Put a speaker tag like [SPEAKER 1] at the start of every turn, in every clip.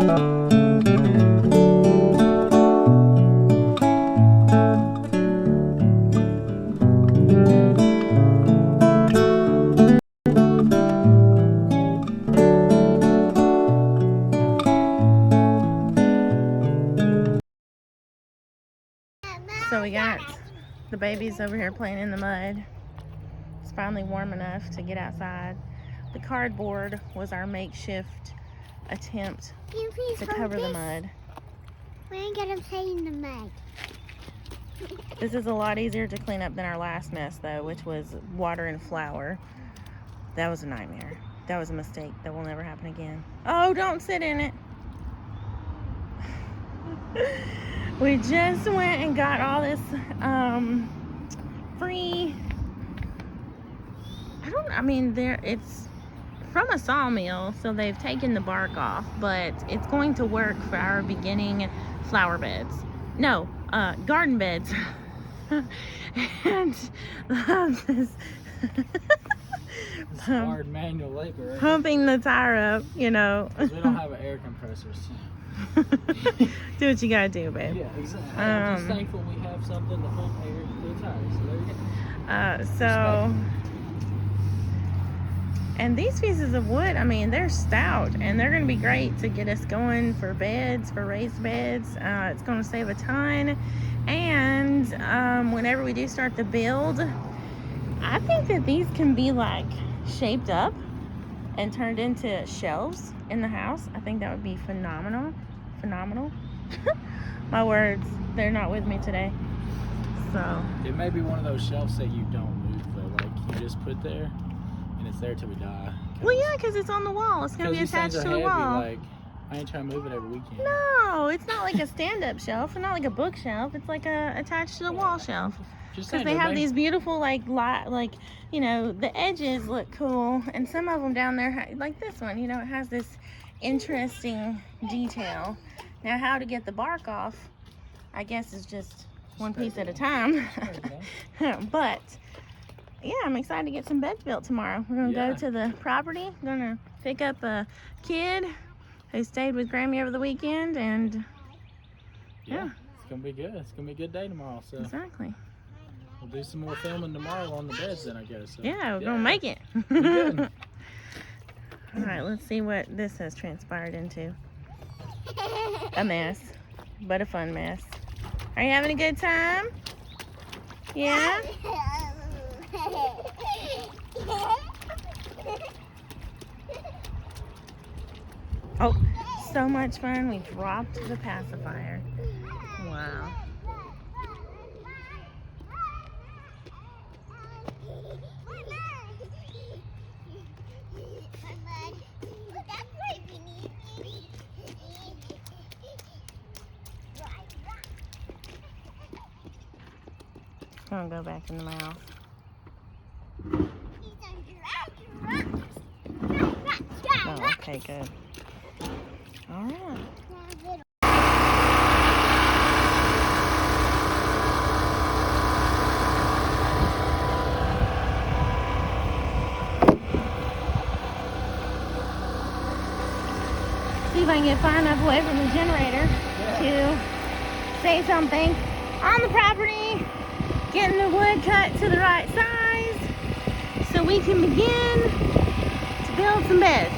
[SPEAKER 1] So we got the babies over here playing in the mud. It's finally warm enough to get outside. The cardboard was our makeshift attempt to cover the mud.
[SPEAKER 2] We ain't gonna play in the mud.
[SPEAKER 1] This is a lot easier to clean up than our last mess though, which was water and flour. That was a nightmare. That was a mistake. That will never happen again. Oh, don't sit in it. We just went and got all this free, it's from a sawmill, so they've taken the bark off, but it's going to work for our beginning flower beds. No, garden beds. And this
[SPEAKER 3] hard manual labor. Right?
[SPEAKER 1] Pumping the tire up, you know.
[SPEAKER 3] We don't have an air compressor. So.
[SPEAKER 1] Do what you gotta do, babe.
[SPEAKER 3] Yeah, exactly. I'm just thankful we have something to pump air to the tires. So there you go.
[SPEAKER 1] And these pieces of wood, I mean, they're stout and they're gonna be great to get us going for beds, for raised beds. It's gonna save a ton. And whenever we do start the build, I think that these can be like shaped up and turned into shelves in the house. I think that would be phenomenal. My words, they're not with me today. So
[SPEAKER 3] it may be one of those shelves that you don't move though, like you just put there and it's there till we die.
[SPEAKER 1] Well, yeah, because it's on the wall. It's gonna be attached to the
[SPEAKER 3] heavy,
[SPEAKER 1] wall.
[SPEAKER 3] Like, I ain't trying to move it every weekend.
[SPEAKER 1] No, it's not like a stand-up shelf. It's not like a bookshelf. It's like a attached to the wall shelf. Because they have these beautiful like you know, the edges look cool, and some of them down there, like this one, you know, it has this interesting detail. Now, how to get the bark off, I guess, is just one piece at a time. But yeah, I'm excited to get some beds built tomorrow. We're gonna go to the property. We're gonna pick up a kid who stayed with Grammy over the weekend, and
[SPEAKER 3] yeah, it's gonna be good. It's gonna be a good day tomorrow. So
[SPEAKER 1] exactly.
[SPEAKER 3] We'll do some more filming tomorrow on the beds then, I guess. So.
[SPEAKER 1] Yeah, we're gonna make it.
[SPEAKER 3] Good.
[SPEAKER 1] All right, let's see what this has transpired into. A mess, but a fun mess. Are you having a good time? Yeah? Oh, so much fun. We dropped the pacifier. Wow. It's gonna go back in the mouth. Oh, okay, good. All right. See if I can get far enough away from the generator to say something on the property, getting the wood cut to the right size so we can begin to build some beds.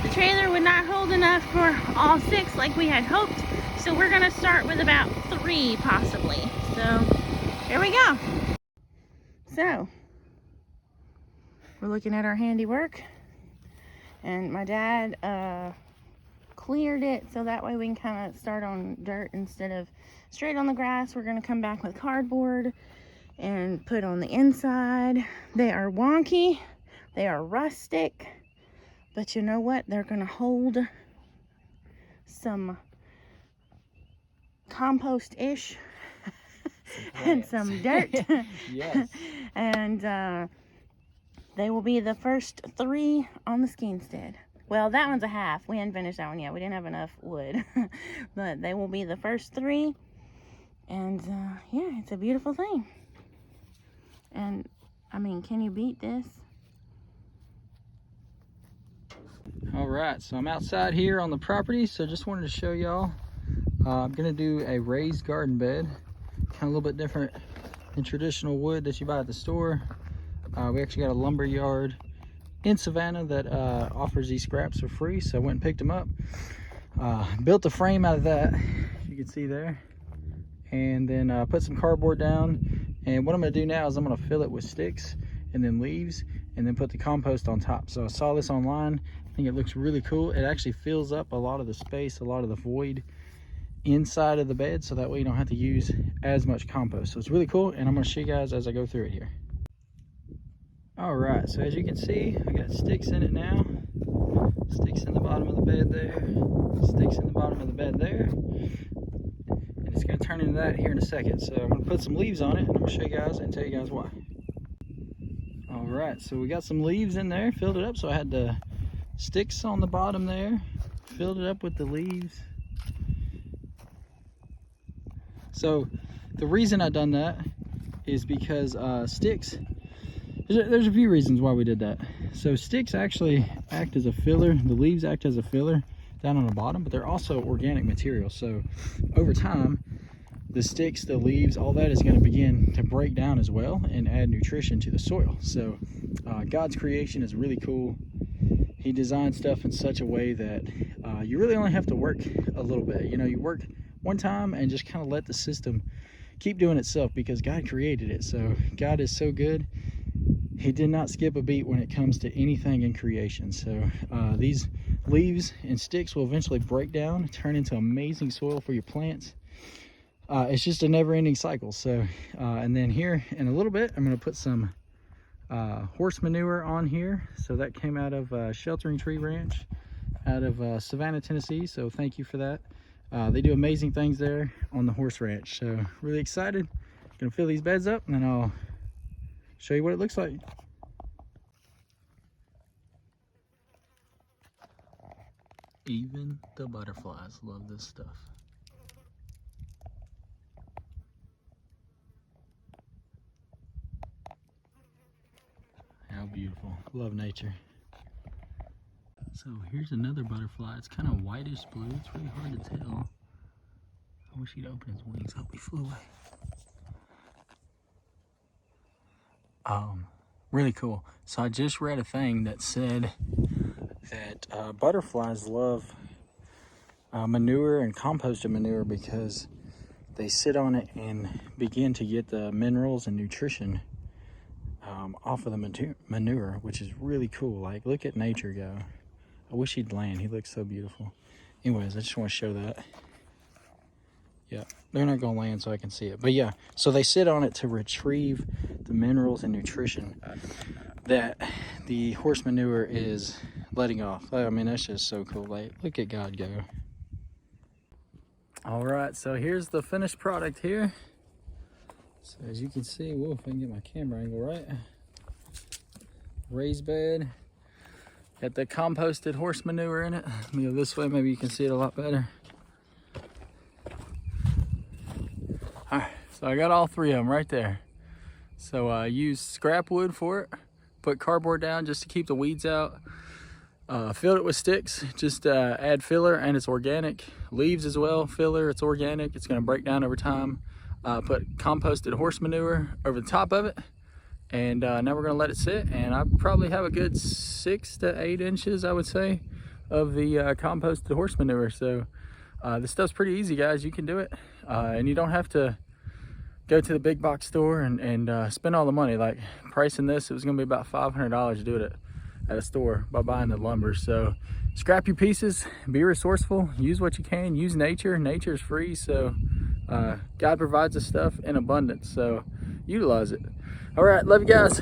[SPEAKER 1] The trailer would not hold enough for all 6 like we had hoped, so we're gonna start with about 3 possibly. So here we go. So we're looking at our handiwork, and my dad cleared it so that way we can kind of start on dirt instead of straight on the grass. We're gonna come back with cardboard and put on the inside. They are wonky, they are rustic, but you know what? They're gonna hold some compost-ish and some dirt.
[SPEAKER 3] Yes.
[SPEAKER 1] And they will be the first 3 on the skeinstead. Well, that one's a half. We hadn't finished that one yet. We didn't have enough wood. But they will be the first 3. And yeah, it's a beautiful thing. And I mean, can you beat this?
[SPEAKER 4] All right, so I'm outside here on the property, so just wanted to show y'all. I'm gonna do a raised garden bed, kind of a little bit different than traditional wood that you buy at the store. We actually got a lumber yard in Savannah that offers these scraps for free, so I went and picked them up. Built a frame out of that, you can see there, and then put some cardboard down. And what I'm gonna do now is I'm gonna fill it with sticks and then leaves, and then put the compost on top. So I saw this online. I think it looks really cool. It actually fills up a lot of the space, a lot of the void inside of the bed, so that way you don't have to use as much compost. So it's really cool, and I'm going to show you guys as I go through it here. All right, so as you can see, I got sticks in it now. Sticks in the bottom of the bed there, sticks in the bottom of the bed there, and it's going to turn into that here in a second. So I'm going to put some leaves on it, and I'm going to show you guys and tell you guys why. All right, so we got some leaves in there, filled it up. So I had the sticks on the bottom there, filled it up with the leaves. So the reason I done that is because sticks, there's a few reasons why we did that. So sticks actually act as a filler, the leaves act as a filler down on the bottom, but they're also organic material. So over time, the sticks, the leaves, all that is going to begin to break down as well and add nutrition to the soil. So God's creation is really cool. He designed stuff in such a way that you really only have to work a little bit. You know, you work one time and just kind of let the system keep doing itself, because God created it. So God is so good. He did not skip a beat when it comes to anything in creation. So these leaves and sticks will eventually break down, turn into amazing soil for your plants. It's just a never-ending cycle. So and then here in a little bit, I'm going to put some horse manure on here. So that came out of Sheltering Tree Ranch out of Savannah, Tennessee. So thank you for that. They do amazing things there on the horse ranch. So really excited. Gonna fill these beds up, and then I'll show you what it looks like. Even the butterflies love this stuff. How beautiful. Love nature. So here's another butterfly. It's kind of whitish blue. It's really hard to tell. I wish he'd open his wings. Oh, he flew away. Really cool. So I just read a thing that said that butterflies love manure and composted manure because they sit on it and begin to get the minerals and nutrition off of the manure, which is really cool. Like, look at nature go. I wish he'd land. He looks so beautiful. Anyways, I just want to show that. Yeah, they're not going to land so I can see it. But yeah, so they sit on it to retrieve the minerals and nutrition that the horse manure is letting off. I mean, that's just so cool. Like, look at God go. All right, so here's the finished product here. So as you can see, whoa, if I can get my camera angle right. Raised bed. Got the composted horse manure in it. Let me go this way, maybe you can see it a lot better. All right, so I got all three of them right there. So I used scrap wood for it, put cardboard down just to keep the weeds out. Filled it with sticks, just add filler, and it's organic. Leaves as well, filler, it's organic. It's gonna break down over time. Put composted horse manure over the top of it. And now we're gonna let it sit, and I probably have a good 6 to 8 inches, I would say, of the composted horse manure. So this stuff's pretty easy, guys. You can do it, and you don't have to go to the big box store and spend all the money. Like, pricing this, it was gonna be about $500 to do it at a store by buying the lumber. So scrap your pieces, be resourceful, use what you can, use nature. Nature's free, so God provides us stuff in abundance, so utilize it. All right, love you guys.